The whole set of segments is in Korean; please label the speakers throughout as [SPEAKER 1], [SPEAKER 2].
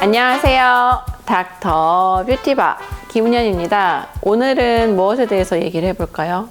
[SPEAKER 1] 안녕하세요. 닥터 뷰티바 김은현입니다. 오늘은 무엇에 대해서 얘기를 해볼까요?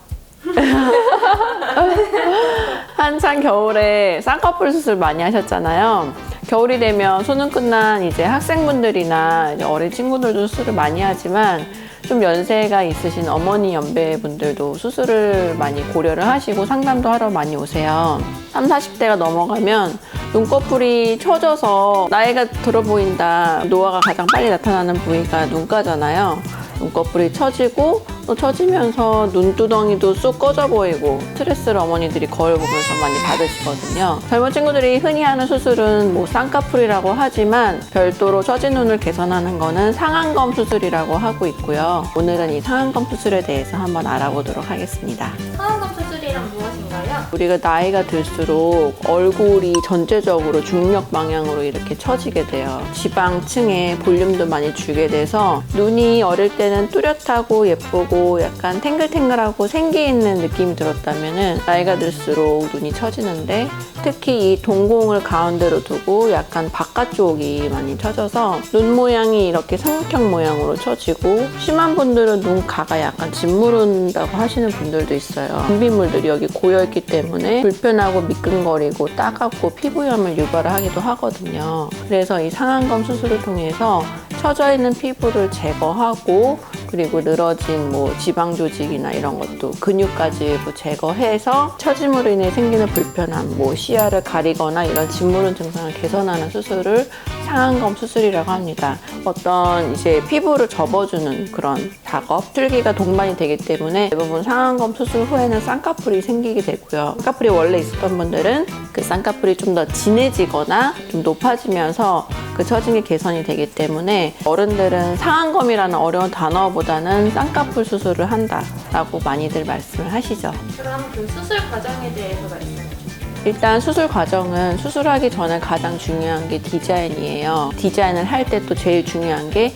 [SPEAKER 1] 한창 겨울에 쌍꺼풀 수술 많이 하셨잖아요. 겨울이 되면 수능 끝난 이제 학생분들이나 이제 어린 친구들도 수술을 많이 하지만 좀 연세가 있으신 어머니 연배분들도 수술을 많이 고려를 하시고 상담도 하러 많이 오세요. 30, 40대가 넘어가면 눈꺼풀이 처져서 나이가 들어 보인다. 노화가 가장 빨리 나타나는 부위가 눈가잖아요. 눈꺼풀이 처지고 또 처지면서 눈두덩이도 쑥 꺼져 보이고 스트레스를 어머니들이 거울 보면서 많이 받으시거든요. 젊은 친구들이 흔히 하는 수술은 뭐 쌍꺼풀이라고 하지만 별도로 처진 눈을 개선하는 거는 상안검 수술이라고 하고 있고요. 오늘은 이 상안검 수술에 대해서 한번 알아보도록 하겠습니다.
[SPEAKER 2] 상안검 수술이란 무엇인가요?
[SPEAKER 1] 우리가 나이가 들수록 얼굴이 전체적으로 중력 방향으로 이렇게 처지게 돼요. 지방층에 볼륨도 많이 주게 돼서 눈이 어릴 때는 뚜렷하고 예쁘고 약간 탱글탱글하고 생기 있는 느낌이 들었다면은 나이가 들수록 눈이 처지는데 특히 이 동공을 가운데로 두고 약간 바깥쪽이 많이 처져서 눈 모양이 이렇게 삼각형 모양으로 처지고 심한 분들은 눈가가 약간 짓무른다고 하시는 분들도 있어요. 분비물들이 여기 고여있기 때문에 불편하고 미끈거리고 따갑고 피부염을 유발을 하기도 하거든요. 그래서 이 상안검 수술을 통해서 처져 있는 피부를 제거하고 그리고 늘어진 뭐 지방 조직이나 이런 것도 근육까지 제거해서 처짐으로 인해 생기는 불편함, 뭐 시야를 가리거나 이런 짓무른 증상을 개선하는 수술을 상안검 수술이라고 합니다. 어떤 이제 피부를 접어주는 그런 작업, 줄기가 동반이 되기 때문에 대부분 상안검 수술 후에는 쌍꺼풀이 생기게 되고요. 쌍꺼풀이 원래 있었던 분들은 그 쌍꺼풀이 좀 더 진해지거나 좀 높아지면서 그 처짐이 개선이 되기 때문에 어른들은 상안검이라는 어려운 단어보다는 쌍꺼풀 수술을 한다라고 많이들 말씀을 하시죠.
[SPEAKER 2] 그럼 그 수술 과정에 대해서 말씀해 주세요.
[SPEAKER 1] 일단 수술 과정은 수술하기 전에 가장 중요한 게 디자인이에요. 디자인을 할 때 또 제일 중요한 게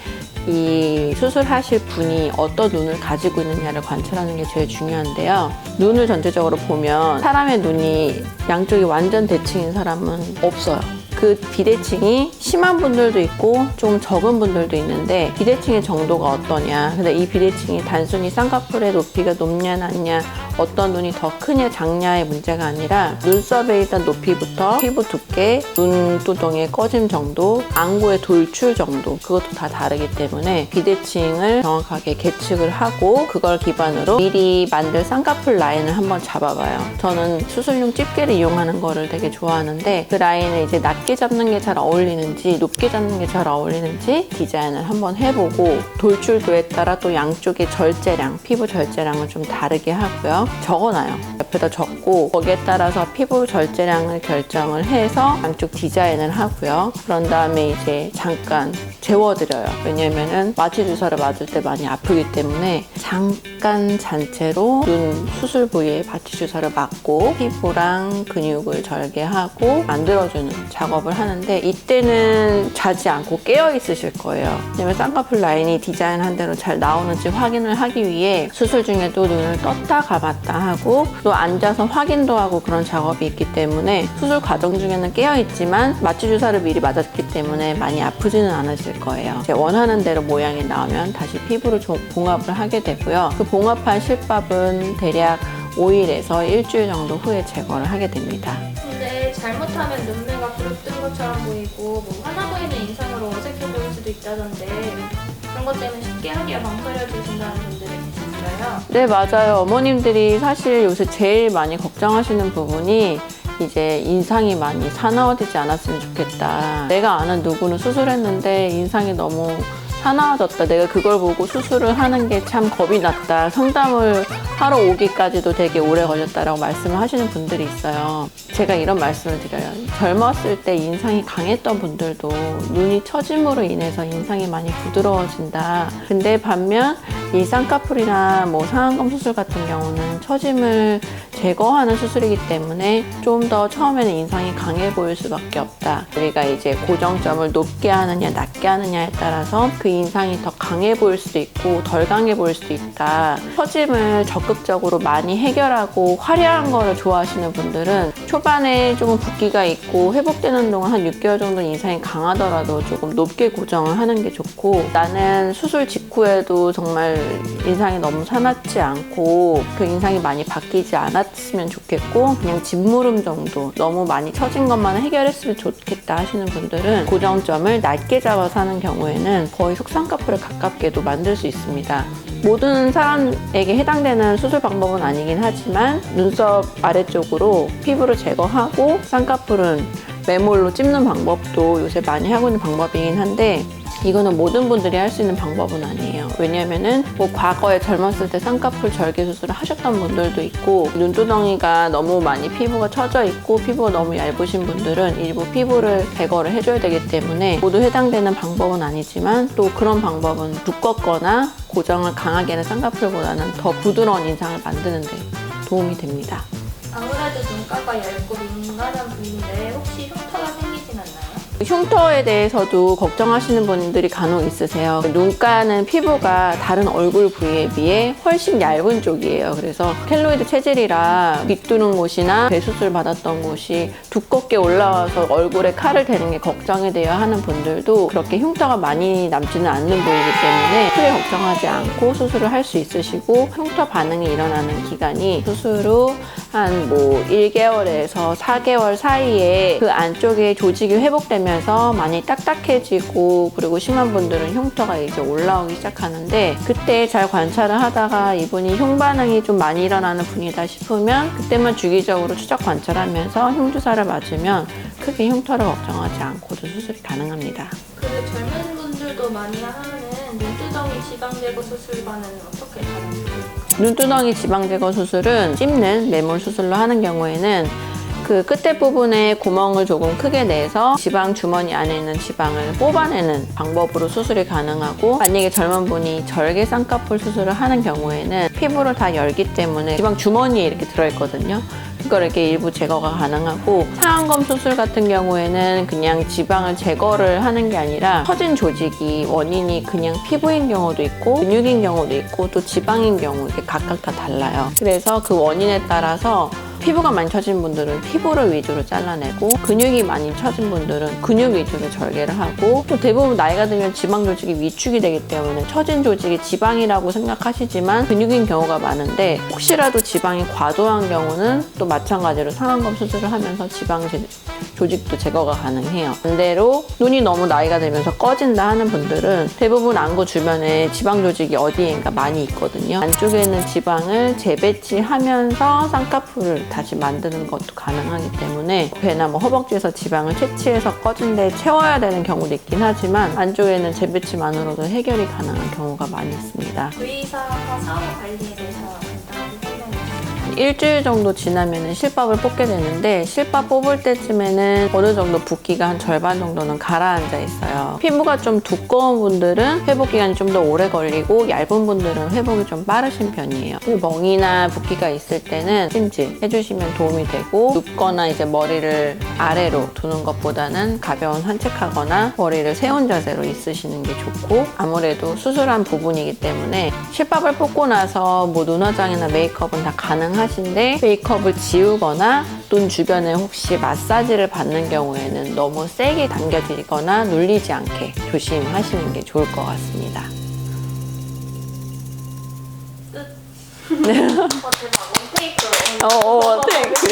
[SPEAKER 1] 이 수술하실 분이 어떤 눈을 가지고 있느냐를 관찰하는 게 제일 중요한데요. 눈을 전체적으로 보면 사람의 눈이 양쪽이 완전 대칭인 사람은 없어요. 그 비대칭이 심한 분들도 있고 좀 적은 분들도 있는데 비대칭의 정도가 어떠냐, 근데 이 비대칭이 단순히 쌍꺼풀의 높이가 높냐 낮냐, 어떤 눈이 더 크냐 작냐의 문제가 아니라 눈썹에 일단 높이부터 피부 두께, 눈두덩이의 꺼짐 정도, 안구의 돌출 정도, 그것도 다 다르기 때문에 비대칭을 정확하게 계측을 하고 그걸 기반으로 미리 만들 쌍꺼풀 라인을 한번 잡아봐요. 저는 수술용 집게를 이용하는 거를 되게 좋아하는데 그 라인을 이제 낮게 잡는 게 잘 어울리는지 높게 잡는 게 잘 어울리는지 디자인을 한번 해보고 돌출도에 따라 또 양쪽의 절제량, 피부 절제량을 좀 다르게 하고요. 적어놔요. 옆에다 적고 거기에 따라서 피부 절제량을 결정을 해서 양쪽 디자인을 하고요. 그런 다음에 이제 잠깐 재워드려요. 왜냐면은 마취 주사를 맞을 때 많이 아프기 때문에 잠깐 잔체로 눈 수술 부위에 마취 주사를 맞고 피부랑 근육을 절개하고 만들어주는 작업을 하는데 이때는 자지 않고 깨어 있으실 거예요. 왜냐면 쌍꺼풀 라인이 디자인한 대로 잘 나오는지 확인을 하기 위해 수술 중에도 눈을 떴다 감았다 하고 또 앉아서 확인도 하고 그런 작업이 있기 때문에 수술 과정 중에는 깨어 있지만 마취 주사를 미리 맞았기 때문에 많이 아프지는 않으실 거예요. 제 원하는 대로 모양이 나오면 다시 피부를 좀 봉합을 하게 되고요. 그 봉합한 실밥은 대략 5일에서 일주일 정도 후에 제거를 하게 됩니다.
[SPEAKER 2] 근데 잘못하면 눈매가 부릅뜬 것처럼 보이고 뭐 환하 보이는 인상으로 어색해 보일 수도 있다던데 그런 것 때문에 쉽게 하기가 망설여지신다는 분들이 계셨어요.
[SPEAKER 1] 네, 맞아요. 어머님들이 사실 요새 제일 많이 걱정하시는 부분이 이제 인상이 많이 사나워지지 않았으면 좋겠다. 내가 아는 누구는 수술했는데 인상이 너무 사나워졌다. 내가 그걸 보고 수술을 하는 게 참 겁이 났다. 상담을 하러 오기까지도 되게 오래 걸렸다라고 말씀을 하시는 분들이 있어요. 제가 이런 말씀을 드려요. 젊었을 때 인상이 강했던 분들도 눈이 처짐으로 인해서 인상이 많이 부드러워진다. 근데 반면 이 쌍꺼풀이나 뭐 상안검 수술 같은 경우는 처짐을 제거하는 수술이기 때문에 좀 더 처음에는 인상이 강해 보일 수밖에 없다. 우리가 이제 고정점을 높게 하느냐 낮게 하느냐에 따라서 그 인상이 더 강해 보일 수도 있고 덜 강해 보일 수도 있다. 처짐을 적극적으로 많이 해결하고 화려한 거를 좋아하시는 분들은 초반에 조금 붓기가 있고 회복되는 동안 한 6개월 정도 인상이 강하더라도 조금 높게 고정을 하는 게 좋고, 나는 수술 직후에도 정말 인상이 너무 사납지 않고 그 인상이 많이 바뀌지 않았으면 좋겠고 그냥 짓무름 정도 너무 많이 처진 것만 해결했으면 좋겠다 하시는 분들은 고정점을 낮게 잡아서 하는 경우에는 거의 속쌍꺼풀에 가깝게도 만들 수 있습니다. 모든 사람에게 해당되는 수술 방법은 아니긴 하지만 눈썹 아래쪽으로 피부를 제거하고 쌍꺼풀은 매몰로 찝는 방법도 요새 많이 하고 있는 방법이긴 한데, 이거는 모든 분들이 할 수 있는 방법은 아니에요. 왜냐면은 뭐 과거에 젊었을 때 쌍꺼풀 절개 수술을 하셨던 분들도 있고, 눈두덩이가 너무 많이 피부가 처져 있고 피부가 너무 얇으신 분들은 일부 피부를 제거를 해줘야 되기 때문에 모두 해당되는 방법은 아니지만, 또 그런 방법은 두껍거나 고정을 강하게 하는 쌍꺼풀보다는 더 부드러운 인상을 만드는 데 도움이 됩니다.
[SPEAKER 2] 아무래도 눈가가 얇고 민감한 부위인데 혹시 흉터가 생기진 않나요?
[SPEAKER 1] 흉터에 대해서도 걱정하시는 분들이 간혹 있으세요. 눈가는 피부가 다른 얼굴 부위에 비해 훨씬 얇은 쪽이에요. 그래서 켈로이드 체질이라 밑두른 곳이나 배수술 받았던 곳이 두껍게 올라와서 얼굴에 칼을 대는 게 걱정이 돼야 하는 분들도 그렇게 흉터가 많이 남지는 않는 부위이기 때문에 크게 걱정하지 않고 수술을 할 수 있으시고, 흉터 반응이 일어나는 기간이 수술 후 한 1개월에서 4개월 사이에 그 안쪽에 조직이 회복되면서 많이 딱딱해지고, 그리고 심한 분들은 흉터가 이제 올라오기 시작하는데, 그때 잘 관찰을 하다가 이분이 흉 반응이 좀 많이 일어나는 분이다 싶으면 그때만 주기적으로 추적 관찰하면서 흉주사를 맞으면 크게 흉터를 걱정하지 않고도 수술이 가능합니다.
[SPEAKER 2] 그 젊은 분들도 많이 하는 눈두덩이 지방 제거 수술과는 어떻게 다른가요?
[SPEAKER 1] 눈두덩이 지방 제거 수술은 찝는 매몰 수술로 하는 경우에는 그 끝에 부분에 구멍을 조금 크게 내서 지방 주머니 안에 있는 지방을 뽑아내는 방법으로 수술이 가능하고, 만약에 젊은 분이 절개 쌍꺼풀 수술을 하는 경우에는 피부를 다 열기 때문에 지방 주머니에 이렇게 들어있거든요. 그걸 이렇게 일부 제거가 가능하고, 상안검 수술 같은 경우에는 그냥 지방을 제거를 하는 게 아니라 처진 조직이 원인이 그냥 피부인 경우도 있고 근육인 경우도 있고 또 지방인 경우, 이렇게 각각 다 달라요. 그래서 그 원인에 따라서 피부가 많이 처진 분들은 피부를 위주로 잘라내고, 근육이 많이 처진 분들은 근육 위주로 절개를 하고, 또 대부분 나이가 들면 지방 조직이 위축이 되기 때문에 처진 조직이 지방이라고 생각하시지만 근육인 경우가 많은데, 혹시라도 지방이 과도한 경우는 또 마찬가지로 상안검 수술을 하면서 지방 조직도 제거가 가능해요. 반대로 눈이 너무 나이가 들면서 꺼진다 하는 분들은 대부분 안구 주변에 지방 조직이 어디인가 많이 있거든요. 안쪽에 있는 지방을 재배치하면서 쌍꺼풀을 다시 만드는 것도 가능하기 때문에, 배나 뭐 허벅지에서 지방을 채취해서 꺼진 데 채워야 되는 경우도 있긴 하지만 안쪽에는 재배치만으로도 해결이 가능한 경우가 많이 있습니다.
[SPEAKER 2] 의사와 사후 관리에 대해서 간단하게 설명해 주세요.
[SPEAKER 1] 일주일 정도 지나면 실밥을 뽑게 되는데, 실밥 뽑을 때쯤에는 어느 정도 붓기가 한 절반 정도는 가라앉아 있어요. 피부가 좀 두꺼운 분들은 회복 기간이 좀 더 오래 걸리고, 얇은 분들은 회복이 좀 빠르신 편이에요. 멍이나 붓기가 있을 때는 찜질 해주시면 도움이 되고, 눕거나 이제 머리를 아래로 두는 것보다는 가벼운 산책하거나 머리를 세운 자세로 있으시는 게 좋고, 아무래도 수술한 부분이기 때문에 실밥을 뽑고 나서 뭐 눈화장이나 메이크업은 다 가능하신데, 메이크업을 지우거나 눈 주변에 혹시 마사지를 받는 경우에는 너무 세게 당겨지거나 눌리지 않게 조심하시는 게 좋을 것 같습니다.
[SPEAKER 2] 대박. 원테이크로.
[SPEAKER 1] 테이크.